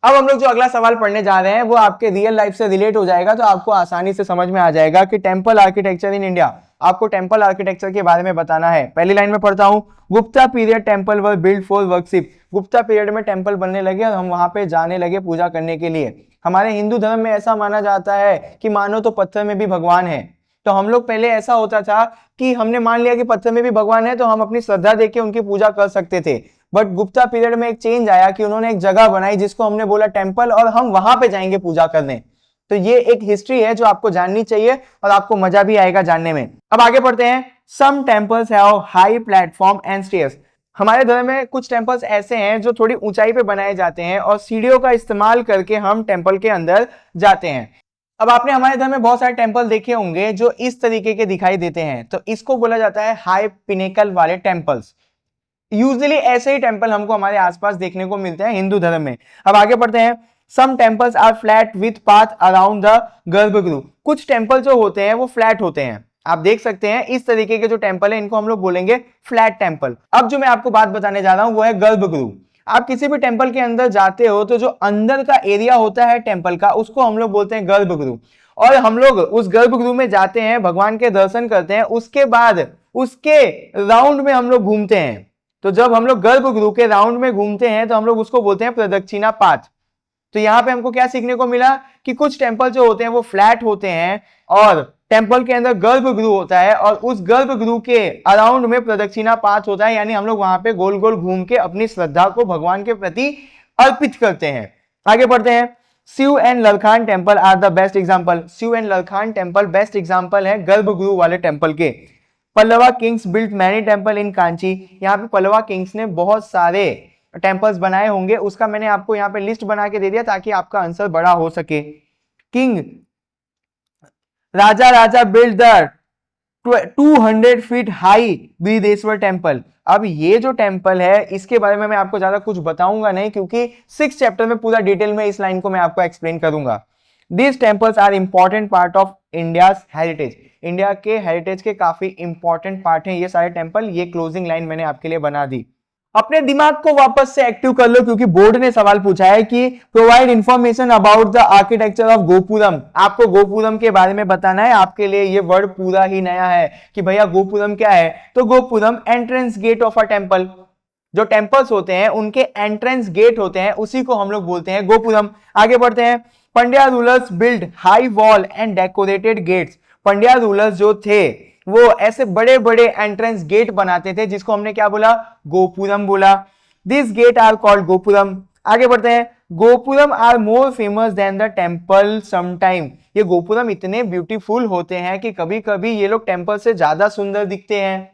अब हम लोग जो अगला सवाल पढ़ने जा रहे हैं वो आपके रियल लाइफ से रिलेट हो जाएगा, तो आपको आसानी से समझ में आ जाएगा कि टेम्पल आर्किटेक्चर इन इंडिया। आपको टेम्पल आर्किटेक्चर के बारे में बताना है। पहली लाइन में पढ़ता हूं, Gupta period temple were build for worship. Gupta period में टेम्पल बनने लगे और हम वहां पे जाने लगे पूजा करने के लिए। हमारे हिंदू धर्म में ऐसा माना जाता है कि मानो तो पत्थर में भी भगवान है। तो हम लोग पहले ऐसा होता था कि हमने मान लिया कि पत्थर में भी भगवान है तो हम अपनी श्रद्धा देके उनकी पूजा कर सकते थे। बट गुप्ता पीरियड में एक चेंज आया कि उन्होंने एक जगह बनाई जिसको हमने बोला टेम्पल, और हम वहां पे जाएंगे पूजा करने। तो ये एक हिस्ट्री है जो आपको जाननी चाहिए और आपको मजा भी आएगा जानने में। अब आगे पढ़ते हैं, some temples have high platform and stairs. हमारे धर्म में कुछ टेम्पल्स ऐसे हैं जो थोड़ी ऊंचाई पे बनाए जाते हैं और सीढ़ियों का इस्तेमाल करके हम टेम्पल के अंदर जाते हैं। अब आपने हमारे धर्म में बहुत सारे टेम्पल देखे होंगे जो इस तरीके के दिखाई देते हैं, तो इसको बोला जाता है हाई पिनेकल वाले टेम्पल्स। यूजुअली ऐसे ही टेम्पल हमको हमारे आसपास देखने को मिलते हैं हिंदू धर्म में। अब आगे पढ़ते हैं, some temples are flat with path around the garbhagriha. कुछ टेम्पल जो होते हैं वो फ्लैट होते हैं। आप देख सकते हैं इस तरीके के जो टेम्पल है इनको हम लोग बोलेंगे फ्लैट टेम्पल। अब जो मैं आपको बात बताने जा रहा हूं वो है गर्भगृह। आप किसी भी टेम्पल के अंदर जाते हो तो जो अंदर का एरिया होता है टेम्पल का उसको हम लोग बोलते हैं गर्भगृह, और हम लोग उस गर्भगृह में जाते हैं, भगवान के दर्शन करते हैं, उसके बाद उसके राउंड में हम लोग घूमते हैं। तो जब हम लोग गर्भगृह के राउंड में घूमते हैं तो हम लोग उसको बोलते हैं प्रदक्षिणा पाथ। तो यहाँ पे हमको क्या सीखने को मिला कि कुछ टेम्पल जो होते हैं वो फ्लैट होते हैं और टेम्पल के अंदर गर्भगृह होता है और उस गर्भगृह के अराउंड में प्रदक्षिणा पाथ होता है, यानी हम लोग वहां पे गोल गोल घूम के अपनी श्रद्धा को भगवान के प्रति अर्पित करते हैं। आगे बढ़ते हैं। Shiv and Lalkhan temple are the best example. Shiv and Lalkhan temple best example है गर्भगृह वाले टेम्पल के। Pallava kings built many temple in Kanchi. यहाँ पे पल्लवा किंग्स ने बहुत सारे टेम्पल्स बनाए होंगे, उसका मैंने आपको यहाँ पे लिस्ट बना के दे दिया ताकि आपका आंसर बड़ा हो सके। King Raja build the 200 feet high Brihadeshwara temple. अब ये जो टेम्पल है इसके बारे में मैं आपको ज्यादा कुछ बताऊंगा नहीं, क्योंकि 6 चैप्टर में पूरा डिटेल में इस लाइन को मैं आपको एक्सप्लेन करूंगा। These temples are important part of India's heritage। India के हेरिटेज के काफी इंपॉर्टेंट पार्ट हैं ये सारे टेम्पल। ये क्लोजिंग लाइन मैंने आपके लिए बना दी। अपने दिमाग को वापस से एक्टिव कर लो, क्योंकि बोर्ड ने सवाल पूछा है कि provide information about the architecture of gopuram. आपको गोपुरम के बारे में बताना है। आपके लिए ये वर्ड पूरा ही नया है कि भैया गोपुरम क्या है। तो gopuram entrance gate of a temple. जो टेम्पल्स होते हैं उनके एंट्रेंस गेट होते हैं, उसी को हम लोग बोलते हैं गोपुरम। आगे बढ़ते हैं। Pandya rulers build high wall and decorated gates. Pandya rulers जो थे वो ऐसे बड़े बड़े एंट्रेंस गेट बनाते थे, जिसको हमने क्या बोला, गोपुरम बोला। This gate are called gopuram. आगे बढ़ते हैं। Gopuram are more famous than the temple sometime. ये गोपुरम इतने ब्यूटीफुल होते हैं कि कभी कभी ये लोग टेम्पल से ज्यादा सुंदर दिखते हैं।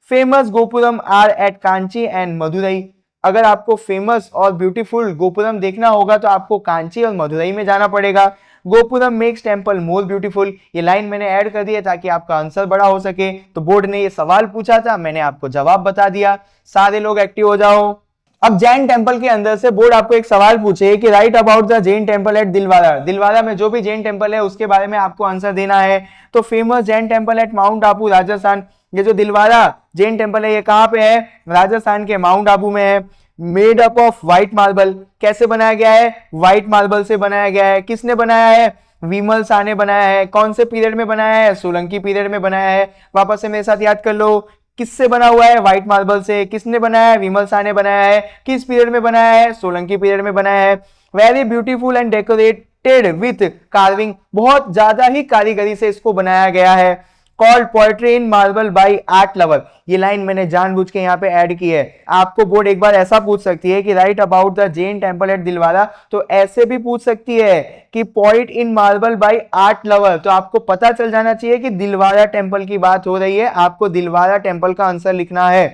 Famous gopuram are at Kanchi and Madurai. अगर आपको फेमस और ब्यूटीफुल गोपुरम देखना होगा तो आपको कांची और मदुरई में जाना पड़ेगा। Gopuram makes temple more beautiful. ये लाइन मैंने ऐड कर दी है ताकि आपका आंसर बड़ा हो सके। तो बोर्ड ने ये सवाल पूछा था, मैंने आपको जवाब बता दिया। सारे लोग एक्टिव हो जाओ। अब जैन टेम्पल के अंदर से बोर्ड आपको एक सवाल पूछे कि right about the Jain temple at Dilwara. Dilwara में जो भी जैन टेम्पल है उसके बारे में आपको आंसर देना है। तो famous Jain temple at mount Abu Rajasthan. ये जो दिलवाड़ा जैन टेम्पल है ये कहाँ पे है, राजस्थान के माउंट आबू में है। Made up of white marble. कैसे बनाया गया है, व्हाइट मार्बल से बनाया गया है। किसने बनाया है, विमल शाह ने बनाया है। कौन से पीरियड में बनाया है, सोलंकी पीरियड में बनाया है। वापस से मेरे साथ याद कर लो, किससे बना हुआ है, व्हाइट मार्बल से। किसने बनाया है, विमल शाह ने बनाया है। किस पीरियड में बनाया है, सोलंकी पीरियड में बनाया है। Very beautiful and decorated with carving. बहुत ज्यादा ही कारीगरी से इसको बनाया गया है। Called poetry in marble by art lover. ये लाइन मैंने जानबूझ के यहाँ पे ऐड की है। आपको बोर्ड एक बार ऐसा पूछ सकती है कि right about the Jain temple at Dilwara, तो ऐसे भी पूछ सकती है कि poet in marble by art lover. तो आपको पता चल जाना चाहिए कि दिलवाड़ा टेम्पल की बात हो रही है। आपको दिलवाड़ा टेम्पल का आंसर लिखना है।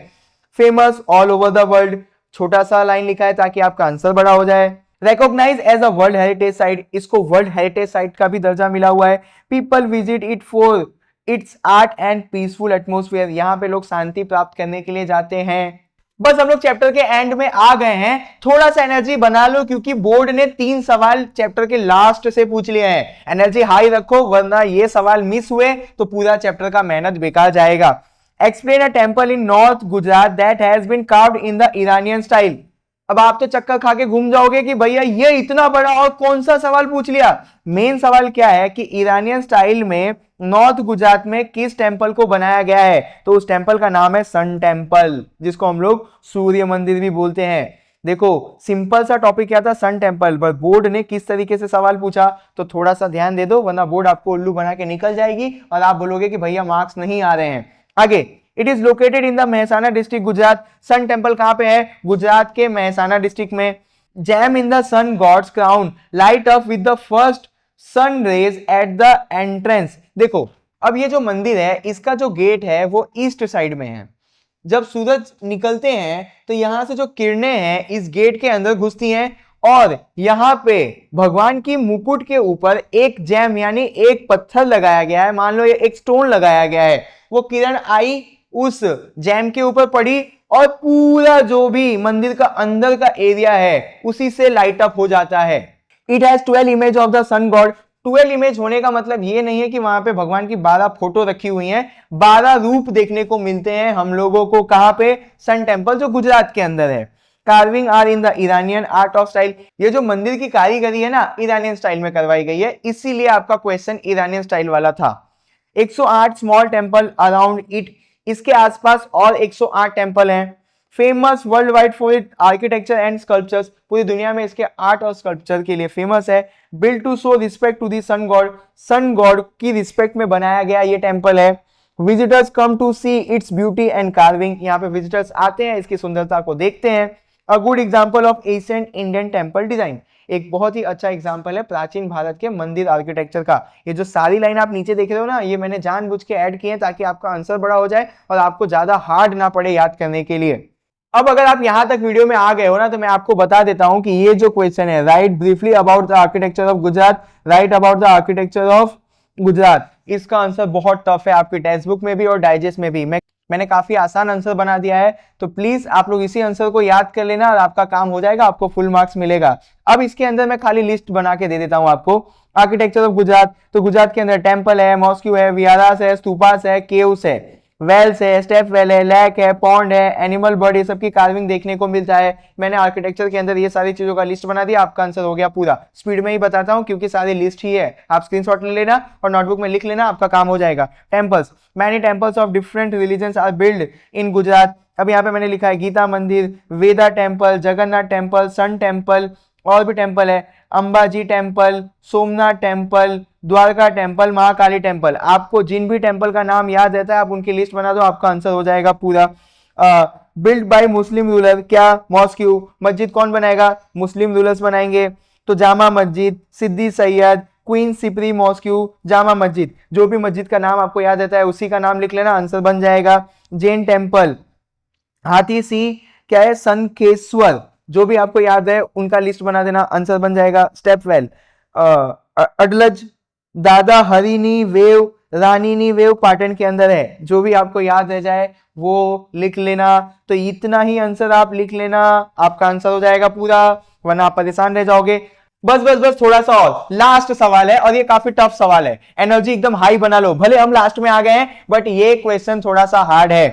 Famous all over the world, छोटा सा लाइन लिखा है ताकि आपका आंसर बड़ा हो जाए। Recognise as a world heritage site, इसको वर्ल्ड हेरिटेज साइट का भी दर्जा मिला हुआ है। People visit it for its art and peaceful atmosphere. यहाँ पे लोग शांति प्राप्त करने के लिए जाते हैं। बस हम लोग चैप्टर के एंड में आ गए हैं। थोड़ा सा एनर्जी बना लो, क्योंकि बोर्ड ने 3 सवाल चैप्टर के लास्ट से पूछ लिए हैं। एनर्जी हाई रखो, वरना ये सवाल मिस हुए तो पूरा चैप्टर का मेहनत बेकार जाएगा। Explain a temple in north Gujarat that has been carved in the Iranian style. अब आप तो चक्कर खा के घूम जाओगे कि भैया ये इतना बड़ा और कौन सा सवाल पूछ लिया। मेन सवाल क्या है कि ईरानियन स्टाइल में नॉर्थ गुजरात में किस टेम्पल को बनाया गया है। तो उस टेम्पल का नाम है सन टेम्पल, जिसको हम लोग सूर्य मंदिर भी बोलते हैं। देखो सिंपल सा टॉपिक क्या था, सन टेम्पल, पर बोर्ड ने किस तरीके से सवाल पूछा, तो थोड़ा सा ध्यान दे दो, वरना बोर्ड आपको उल्लू बना के निकल जाएगी और आप बोलोगे कि भैया मार्क्स नहीं आ रहे हैं। आगे, it is located in the Mehsana district Gujarat. Sun temple कहां पे है, गुजरात के महसाना डिस्ट्रिक्ट में। Gem in the sun god's crown, light up with the first sun rays at the entrance. देखो अब ये जो मंदिर है इसका जो गेट है वो ईस्ट साइड में है। जब सूरज निकलते हैं तो यहां से जो किरणें हैं इस गेट के अंदर घुसती हैं और यहाँ पे भगवान की मुकुट के ऊपर एक जैम यानी एक पत्थर लगाया गया है। मान लो ये एक स्टोन लगाया गया है, वो किरण आई उस जैम के ऊपर पड़ी और पूरा जो भी मंदिर का अंदर का एरिया है उसी से लाइट अप हो जाता है। It has 12 image of the sun god. 12 image होने का मतलब ये नहीं है कि वहां पे भगवान की 12 फोटो रखी हुई हैं, 12 रूप देखने को मिलते हैं हम लोगों को। कहां पे, सन टेम्पल जो गुजरात के अंदर है। Carving are in the Iranian art of style. ये जो मंदिर की कारीगरी है ना ईरानियन स्टाइल में करवाई गई है, इसीलिए आपका क्वेश्चन ईरानियन स्टाइल वाला था। 108 स्मॉल टेम्पल अराउंड इट इसके आसपास और 108 टेम्पल हैं। Famous world wide for it architecture and sculptures, पूरी दुनिया में इसके आर्ट और स्कल्पचर के लिए फेमस है। Build to show respect to the sun god की रिस्पेक्ट में बनाया गया ये टेम्पल है। Visitors come to see its beauty and carving, यहाँ पे विजिटर्स आते हैं, इसकी सुंदरता को देखते हैं। A good example of ancient Indian temple design, एक बहुत ही अच्छा एग्जाम्पल है प्राचीन भारत के मंदिर आर्किटेक्चर का। ये जो सारी लाइन आप नीचे देख रहे हो ना, ये मैंने जानबूझ के ऐड किए हैं ताकि आपका आंसर बड़ा हो जाए और आपको ज्यादा हार्ड ना पड़े याद करने के लिए। अब अगर आप यहां तक वीडियो में आ गए हो ना, तो मैं आपको बता देता हूं कि ये जो क्वेश्चन है, right briefly about the architecture of Gujarat, right about the architecture of Gujarat, इसका आंसर बहुत टफ है आपकी टेक्स्ट बुक में भी और डाइजेस्ट में भी। मैंने काफी आसान आंसर बना दिया है, तो प्लीज आप लोग इसी आंसर को याद कर लेना और आपका काम हो जाएगा, आपको फुल मार्क्स मिलेगा। अब इसके अंदर मैं खाली लिस्ट बना के दे देता हूं आपको। आर्किटेक्चर ऑफ गुजरात, तो गुजरात के अंदर टेम्पल है, मॉस्क्यू है, विहारास है, स्तूपास है, केव्स है, वेल्स है, स्टेप वेल है, लेक है, पॉन्ड है, एनिमल बर्ड, ये सब की कार्विंग देखने को मिलता है। मैंने आर्किटेक्चर के अंदर ये सारी चीजों का लिस्ट बना दिया, आपका आंसर हो गया पूरा। स्पीड में ही बताता हूं क्योंकि सारी लिस्ट ही है, आप स्क्रीनशॉट ले लेना और नोटबुक में लिख लेना, आपका काम हो जाएगा। Temples, many temples of different religions are build in Gujarat. अब यहाँ पे मैंने लिखा है Gita Mandir, Veda temple, Jagannath temple, sun temple, और भी टेम्पल है, Ambaji temple, Somnath temple, Dwarka temple, Mahakali temple. आपको जिन भी टेम्पल का नाम याद रहता है आप उनकी लिस्ट बना दो, आपका आंसर हो जाएगा पूरा। बिल्ड बाय मुस्लिम रूलर, क्या मॉस्क्यू, मस्जिद कौन बनाएगा, मुस्लिम रूलर्स बनाएंगे। तो जामा मस्जिद, सिद्दी सैयद, क्वीन सिपरी मॉस्क्यू, जामा मस्जिद, जो भी मस्जिद का नाम आपको याद रहता है उसी का नाम लिख लेना, आंसर बन जाएगा। जैन टेम्पल, हाथी सी क्या है, संकेश्वर, जो भी आपको याद है उनका लिस्ट बना देना, आंसर बन जाएगा। स्टेप वेल, अडलज, दादा हरिनी वेव, रानीनी वेव पाटन के अंदर है, जो भी आपको याद रह जाए वो लिख लेना। तो इतना ही आंसर आप लिख लेना, आपका आंसर हो जाएगा पूरा, वरना आप परेशान रह जाओगे। बस बस बस थोड़ा सा और, लास्ट सवाल है और ये काफी टफ सवाल है, एनर्जी एकदम हाई बना लो, भले हम लास्ट में आ गए हैं बट ये क्वेश्चन थोड़ा सा हार्ड है।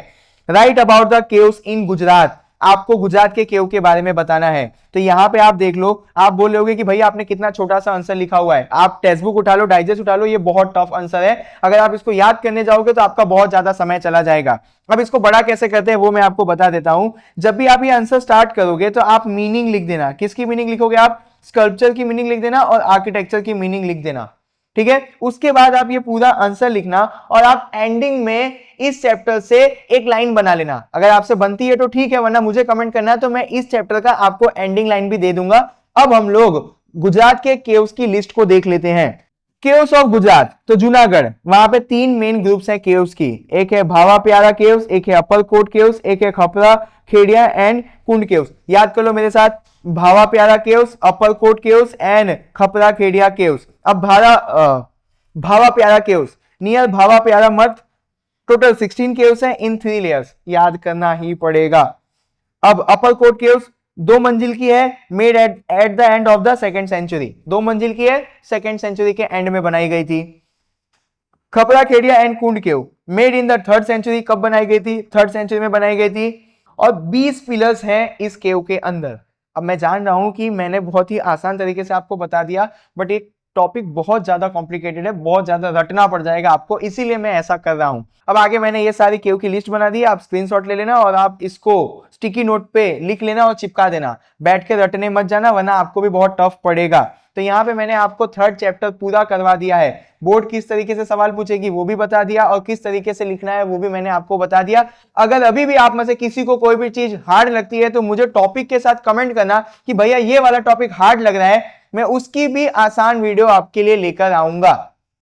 राइट अबाउट द केव्स इन गुजरात, आपको गुजरात के केव के बारे में बताना है। तो यहाँ पे आप देख लो, आप बोल रहे कि भैया आपने कितना छोटा सा आंसर लिखा हुआ है, आप टेक्स्ट बुक उठा लो, डाइजेस्ट उठा लो, ये बहुत टफ आंसर है, अगर आप इसको याद करने जाओगे तो आपका बहुत ज्यादा समय चला जाएगा। अब इसको बड़ा कैसे करते हैं वो मैं आपको बता देता हूं। जब भी आप ये आंसर स्टार्ट करोगे तो आप मीनिंग लिख देना, किसकी मीनिंग लिखोगे आप, स्कल्पचर की मीनिंग लिख देना और आर्किटेक्चर की मीनिंग लिख देना, ठीक है। उसके बाद आप ये पूरा आंसर लिखना और आप एंडिंग में इस चैप्टर से एक लाइन बना लेना, अगर आपसे बनती है तो ठीक है, वरना मुझे कमेंट करना है तो मैं इस चैप्टर का आपको एंडिंग लाइन भी दे दूंगा। अब हम लोग गुजरात के केव्स की लिस्ट को देख लेते हैं। केव्स ऑफ गुजरात, तो जूनागढ़, वहां पे 3 मेन ग्रुप्स हैं केव्स की, एक है भावा प्यारा केव्स, एक है अपर कोट केव्स, एक है खपरा खेड़िया एंड कुंड केव्स। याद कर लो मेरे साथ, Bhava Pyara caves, Uparkot caves and Khapra Khediya caves. अब भावा प्यारा केव्स नियर भावा प्यारा मठ, टोटल 16 केव्स हैं इन 3 लेयर्स, याद करना ही पड़ेगा। अब अपर कोट केव्स 2 मंजिल की है, made at the end of the 2nd century, 2 मंजिल की है, 2nd सेंचुरी के एंड में बनाई गई थी। Khapra Kodiya and Kund cave made in the 3rd century, कब बनाई गई थी, 3rd सेंचुरी में बनाई गई थी, और 20 पिलर्स हैं इस केव के अंदर। अब मैं जान रहा हूं कि मैंने बहुत ही आसान तरीके से आपको बता दिया, बट एक टॉपिक बहुत ज्यादा कॉम्प्लिकेटेड है, बहुत ज्यादा रटना पड़ जाएगा आपको, इसीलिए मैं ऐसा कर रहा हूं। अब आगे मैंने ये सारी केव की लिस्ट बना दी, आप स्क्रीनशॉट ले लेना और आप इसको स्टिकी नोट पे लिख लेना और चिपका देना, बैठ के रटने मत जाना वरना आपको भी बहुत टफ पड़ेगा। तो यहाँ पे मैंने आपको 3rd चैप्टर पूरा करवा दिया है, बोर्ड किस तरीके से सवाल पूछेगी वो भी बता दिया और किस तरीके से लिखना है वो भी मैंने आपको बता दिया। अगर अभी भी आप में से किसी को कोई भी चीज हार्ड लगती है तो मुझे टॉपिक के साथ कमेंट करना कि भैया ये वाला टॉपिक हार्ड लग रहा है, मैं उसकी भी आसान वीडियो आपके लिए लेकर आऊंगा।